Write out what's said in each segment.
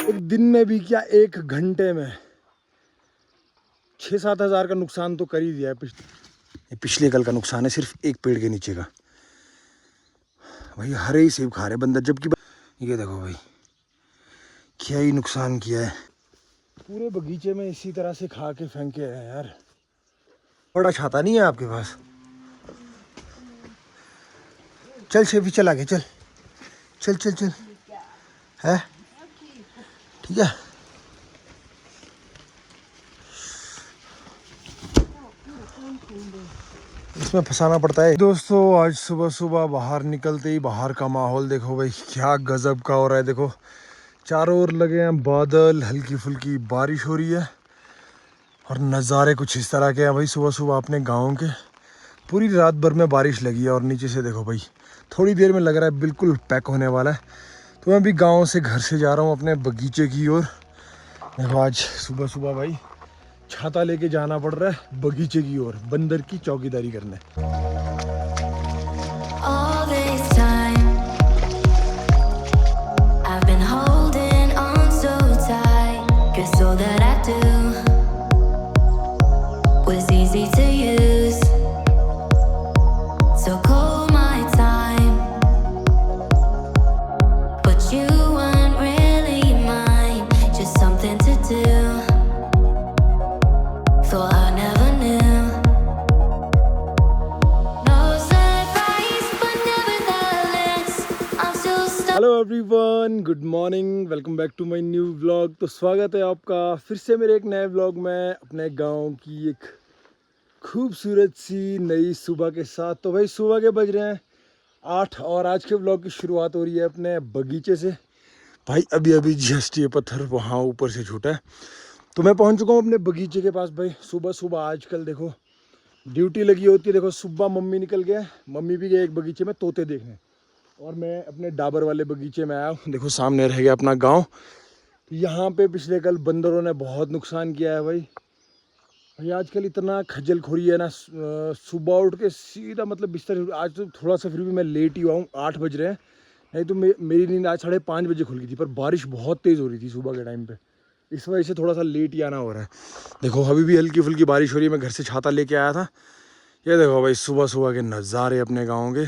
एक दिन में भी क्या, 1 घंटे में 6-7 हज़ार का नुकसान तो कर ही दिया है। ये पिछले कल का नुकसान है सिर्फ एक पेड़ के नीचे का। भाई हरे ही सेब खा रहे बंदर, जबकि ये देखो भाई क्या ही नुकसान किया है। पूरे बगीचे में इसी तरह से खा के फेंके हैं यार। बड़ा छाता नहीं है आपके पास? चल शेफी चल आगे, चल चल चल चल, है ठीक है। इसमें फंसाना पड़ता है दोस्तों। आज सुबह सुबह बाहर निकलते ही बाहर का माहौल देखो भाई, क्या गजब का हो रहा है। देखो चारों ओर लगे हैं बादल, हल्की फुल्की बारिश हो रही है और नज़ारे कुछ इस तरह के हैं भाई। सुबह सुबह अपने गाँव के पूरी रात भर में बारिश लगी है और नीचे से देखो भाई थोड़ी देर में लग रहा है बिल्कुल पैक होने वाला है। तो मैं अभी गाँव से घर से जा रहा हूँ अपने बगीचे की ओर। देखो आज सुबह सुबह भाई छाता लेके जाना पड़ रहा है बगीचे की ओर, बंदर की चौकीदारी करने। Hello everyone, good morning, welcome back to my new vlog. तो स्वागत है आपका फिर से मेरे एक नए व्लॉग में अपने गांव की एक खूबसूरत सी नई सुबह के साथ। तो भाई सुबह के बज रहे हैं 8 और आज के व्लॉग की शुरुआत हो रही है अपने बगीचे से। भाई अभी अभी जस्ट ये पत्थर वहाँ ऊपर से छूटा है तो मैं पहुँच चुका हूँ अपने बगीचे के पास। भाई सुबह सुबह आजकल देखो ड्यूटी लगी होती है। देखो सुबह मम्मी निकल गए, मम्मी भी गए एक बगीचे में तोते देखने और मैं अपने डाबर वाले बगीचे में आया हूँ। देखो सामने रह गया अपना गांव। यहाँ पे पिछले कल बंदरों ने बहुत नुकसान किया है भाई। भाई आजकल इतना खज्जल खोरी है ना, सुबह उठ के सीधा मतलब बिस्तर। आज तो थोड़ा सा फिर भी मैं लेट ही हुआ हूँ, 8 बज रहे हैं। नहीं तो मेरी नींद आज 5:30 बजे खुल गई थी, पर बारिश बहुत तेज़ हो रही थी सुबह के टाइम पे, इस वजह से थोड़ा सा लेट ही आना हो रहा है। देखो अभी भी हल्की फुल्की बारिश हो रही है। मैं घर से छाता लेके आया था। ये देखो भाई सुबह सुबह के नज़ारे अपने गाँव के।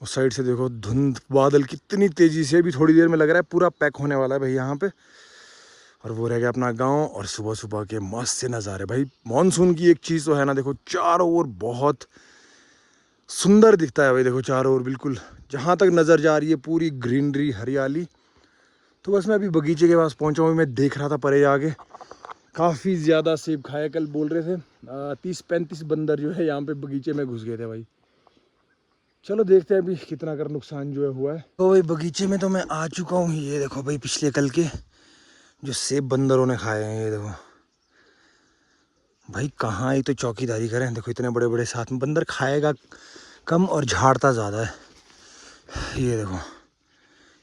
उस साइड से देखो धुंध बादल कितनी तेज़ी से, अभी थोड़ी देर में लग रहा है पूरा पैक होने वाला है भाई यहाँ पे। और वो रह गया अपना गांव और सुबह सुबह के मस्त से नज़ारे। भाई मॉनसून की एक चीज़ तो है ना, देखो चारों ओर बहुत सुंदर दिखता है भाई। देखो चारों ओर बिल्कुल जहाँ तक नज़र जा रही है पूरी ग्रीनरी, हरियाली। तो बस मैं अभी बगीचे के पास पहुँचा हूँ। मैं देख रहा था परे आगे काफ़ी ज़्यादा सेब खाए, कल बोल रहे थे 30-35 बंदर जो है यहाँ पे बगीचे में घुस गए थे भाई। चलो देखते हैं अभी कितना कर नुकसान जो है हुआ है। तो भाई बगीचे में तो मैं आ चुका हूँ। ये देखो भाई पिछले कल के जो सेब बंदरों ने खाए हैं, ये देखो भाई कहाँ ही तो चौकीदारी करें। देखो इतने बड़े बड़े साथ में, बंदर खाएगा कम और झाड़ता ज़्यादा है। ये देखो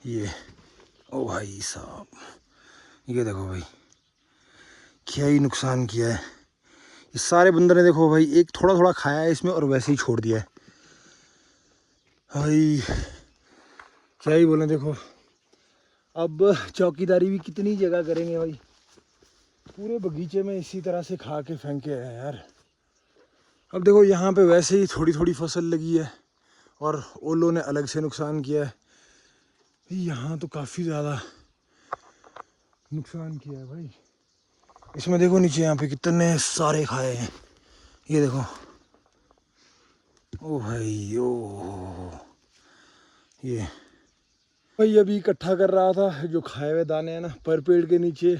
ये, ओ भाई साहब ये देखो भाई क्या ही नुकसान किया है। इस सारे बंदर ने देखो भाई एक थोड़ा थोड़ा खाया है इसमें और वैसे ही छोड़ दिया है भाई। क्या ही बोलें। देखो अब चौकीदारी भी कितनी जगह करेंगे भाई, पूरे बगीचे में इसी तरह से खा के फेंके हैं यार। अब देखो यहाँ पे वैसे ही थोड़ी थोड़ी फसल लगी है और ओलों ने अलग से नुकसान किया है। यहाँ तो काफ़ी ज़्यादा नुकसान किया है भाई। इसमें देखो नीचे यहाँ पे कितने सारे खाए हैं, ये देखो। ओ भाई ओ, ये भाई अभी इकट्ठा कर रहा था जो खाए हुए दाने हैं ना, पर पेड़ के नीचे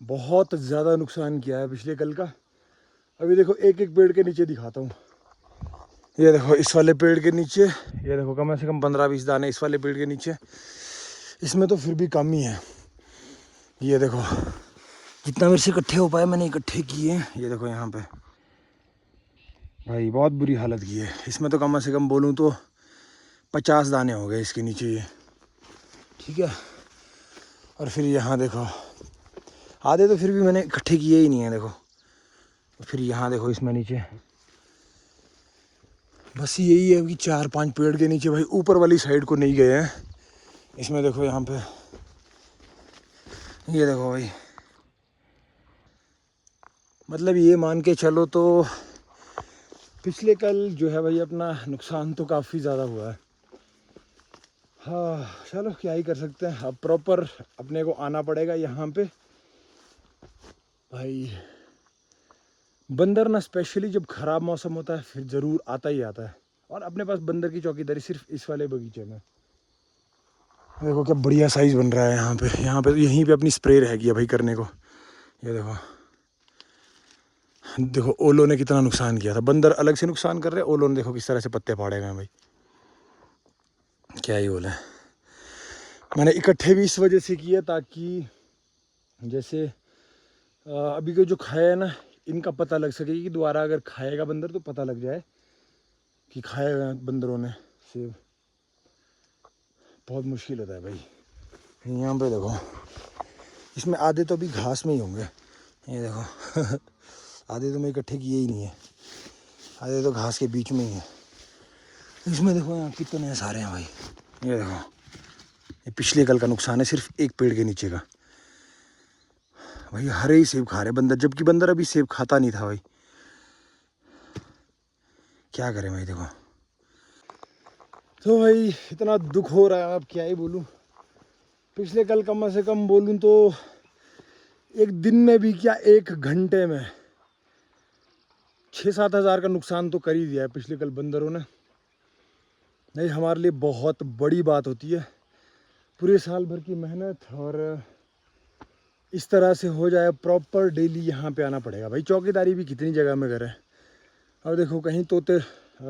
बहुत ज़्यादा नुकसान किया है पिछले कल का। अभी देखो एक एक पेड़ के नीचे दिखाता हूँ। ये देखो इस वाले पेड़ के नीचे, ये देखो कम से कम 15-20 दाने इस वाले पेड़ के नीचे। इसमें तो फिर भी कम ही है। ये देखो जितना मेरे से इकट्ठे हो पाए मैंने इकट्ठे किए हैं। ये देखो यहाँ पे भाई बहुत बुरी हालत की है। इसमें तो कम से कम बोलूँ तो 50 दाने हो गए इसके नीचे ये, ठीक है। और फिर यहाँ देखो आधे तो फिर भी मैंने इकट्ठे किए ही नहीं है। देखो फिर यहाँ देखो इसमें नीचे बस यही है कि 4-5 पेड़ के नीचे भाई, ऊपर वाली साइड को नहीं गए हैं। इसमें देखो यहाँ पे ये देखो भाई, मतलब ये मान के चलो तो पिछले कल जो है भाई अपना नुकसान तो काफ़ी ज़्यादा हुआ है। हाँ चलो क्या ही कर सकते हैं, अब प्रॉपर अपने को आना पड़ेगा यहाँ पे भाई। बंदर ना स्पेशली जब ख़राब मौसम होता है फिर ज़रूर आता ही आता है। और अपने पास बंदर की चौकीदारी सिर्फ इस वाले बगीचे में। देखो क्या बढ़िया साइज़ बन रहा है यहाँ पे। यहाँ पे तो यहीं पे अपनी स्प्रे रहेगी भाई करने को। ये देखो, देखो ओलो ने कितना नुकसान किया था। बंदर अलग से नुकसान कर रहे हैं, ओलो ने देखो किस तरह से पत्ते फाड़े गए हैं भाई। क्या ही बोले, मैंने इकट्ठे भी इस वजह से किए ताकि जैसे अभी को जो खाया है ना, इनका पता लग सके कि दोबारा अगर खाएगा बंदर तो पता लग जाए कि खाएगा बंदरों ने सेब। बहुत मुश्किल होता है भाई। यहाँ पे देखो, इसमें आधे तो अभी घास में ही होंगे। ये देखो आधे तो मैं इकट्ठे किए ही नहीं है, आधे तो घास के बीच में ही है। इसमें देखो यहाँ कितने सारे हैं भाई। ये देखो, ये पिछले कल का नुकसान है सिर्फ एक पेड़ के नीचे का भाई। हरे ही सेब खा रहे बंदर, जबकि बंदर अभी सेब खाता नहीं था भाई। क्या करें भाई। देखो तो भाई इतना दुख हो रहा है, अब क्या ही बोलूँ। पिछले कल कम से कम बोलूँ तो एक दिन में भी क्या, एक घंटे में 6-7 हज़ार का नुकसान तो कर ही दिया है पिछले कल बंदरों ने। नहीं, हमारे लिए बहुत बड़ी बात होती है। पूरे साल भर की मेहनत और इस तरह से हो जाए प्रॉपर। डेली यहाँ पे आना पड़ेगा भाई। चौकीदारी भी कितनी जगह में करे। और देखो कहीं तोते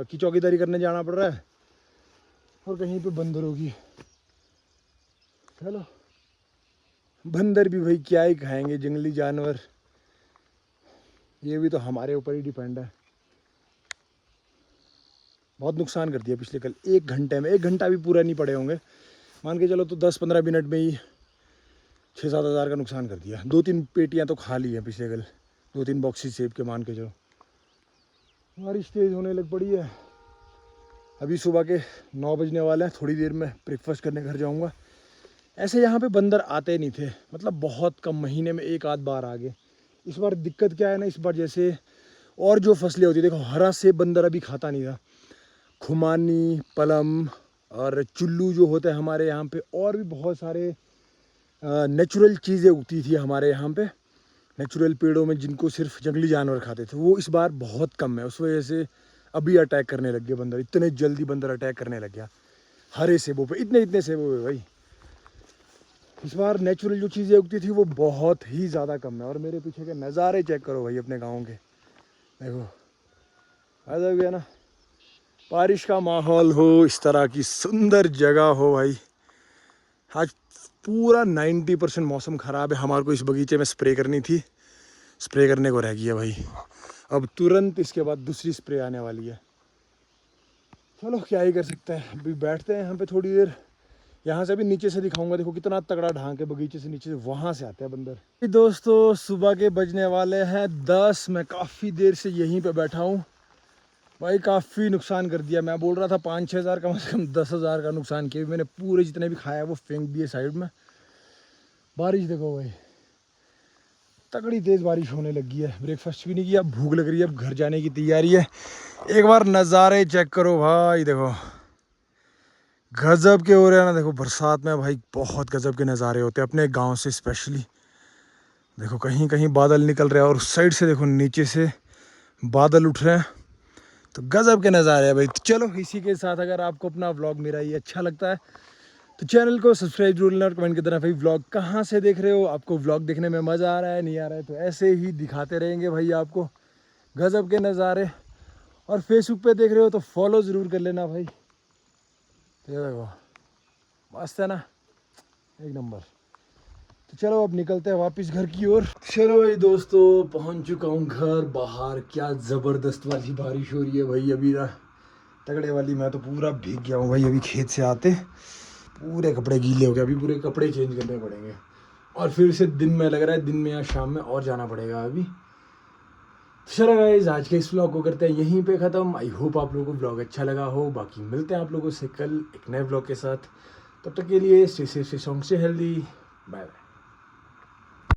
की चौकीदारी करने जाना पड़ रहा है और कहीं पे बंदरों की। चलो बंदर भी भाई क्या ही खाएंगे, जंगली जानवर। ये भी तो हमारे ऊपर ही डिपेंड है। बहुत नुकसान कर दिया पिछले कल एक घंटे में। एक घंटा भी पूरा नहीं पड़े होंगे, मान के चलो तो 10-15 मिनट में ही 6-7 हज़ार का नुकसान कर दिया। 2-3 पेटियां तो खा ली हैं पिछले कल, 2-3 बॉक्सेस सेब के मान के चलो। बारिश तेज़ होने लग पड़ी है। अभी सुबह के 9 बजने वाले हैं। थोड़ी देर में ब्रेकफास्ट करने घर जाऊंगा। ऐसे यहाँ पे बंदर आते नहीं थे, मतलब बहुत कम, महीने में एक आध बार आ गए। इस बार दिक्कत क्या है ना, इस बार जैसे और जो फसलें होती, देखो हरा सेब बंदर अभी खाता नहीं था। खुमानी, पलम और चुल्लू जो होते हैं हमारे यहाँ पे, और भी बहुत सारे नेचुरल चीज़ें उगती थी हमारे यहाँ पे, नेचुरल पेड़ों में, जिनको सिर्फ जंगली जानवर खाते थे, वो इस बार बहुत कम है। उस वजह से अभी अटैक करने लग गए बंदर। इतने जल्दी बंदर अटैक करने लग गया हरे सेबों पे, इतने सेबों पे भाई। इस बार नेचुरल जो चीज़ें उगती थी वो बहुत ही ज़्यादा कम है। और मेरे पीछे के नज़ारे चेक करो भाई अपने गाँव के। देखो ऐसा गया ना, बारिश का माहौल हो, इस तरह की सुंदर जगह हो भाई। आज पूरा 90% मौसम ख़राब है। हमारे को इस बगीचे में स्प्रे करनी थी, स्प्रे करने को रह गई है भाई। अब तुरंत इसके बाद दूसरी स्प्रे आने वाली है। चलो क्या ही कर सकते हैं। अभी बैठते हैं यहाँ पे थोड़ी देर। यहाँ से भी नीचे से दिखाऊंगा, देखो कितना तगड़ा ढांक है बगीचे से। नीचे से वहाँ से आते हैं बंदर। दोस्तों सुबह के बजने वाले हैं 10। मैं काफ़ी देर से यहीं पे बैठा हूँ भाई। काफ़ी नुकसान कर दिया। मैं बोल रहा था 5-6 हज़ार, कम से कम 10 हज़ार का नुकसान किया। मैंने पूरे जितने भी खाया वो फेंक दिए साइड में। बारिश देखो भाई, तगड़ी तेज़ बारिश होने लगी है। ब्रेकफास्ट भी नहीं किया, भूख लग रही है, अब घर जाने की तैयारी है। एक बार नज़ारे चेक करो भाई। देखो गजब के हो रहे हैं ना। देखो बरसात में भाई बहुत गजब के नज़ारे होते हैं अपने गांव से स्पेशली। देखो कहीं कहीं बादल निकल रहे हैं और उस साइड से देखो नीचे से बादल उठ रहे हैं। तो गजब के नज़ारे हैं भाई। तो चलो इसी के साथ अगर आपको अपना व्लॉग मेरा ये अच्छा लगता है तो चैनल को सब्सक्राइब जरूर लेना और कमेंट की तरह भाई व्लॉग कहाँ से देख रहे हो, आपको व्लॉग देखने में मज़ा आ रहा है नहीं आ रहा है, तो ऐसे ही दिखाते रहेंगे भाई आपको गजब के नज़ारे। और फेसबुक पे देख रहे हो तो फॉलो ज़रूर कर लेना भाई। तो ये देखो मस्त है ना, एक नंबर। तो चलो अब निकलते हैं वापस घर की ओर। चलो भाई दोस्तों पहुंच चुका हूँ घर। बाहर क्या ज़बरदस्त वाली बारिश हो रही है भाई अभी ना, तगड़े वाली। मैं तो पूरा भीग गया हूँ भाई। अभी खेत से आते पूरे कपड़े गीले हो गए। अभी पूरे कपड़े चेंज करने पड़ेंगे और फिर से दिन में लग रहा है, दिन में या शाम में और जाना पड़ेगा अभी। तो चलो गाइस आज के इस व्लॉग को करते हैं यहीं पे ख़त्म। आई होप आप लोगों को व्लॉग अच्छा लगा हो। बाकी मिलते हैं आप लोगों से कल एक नए व्लॉग के साथ। तब तक के लिए stay safe, stay strong, stay healthy. Bye bye.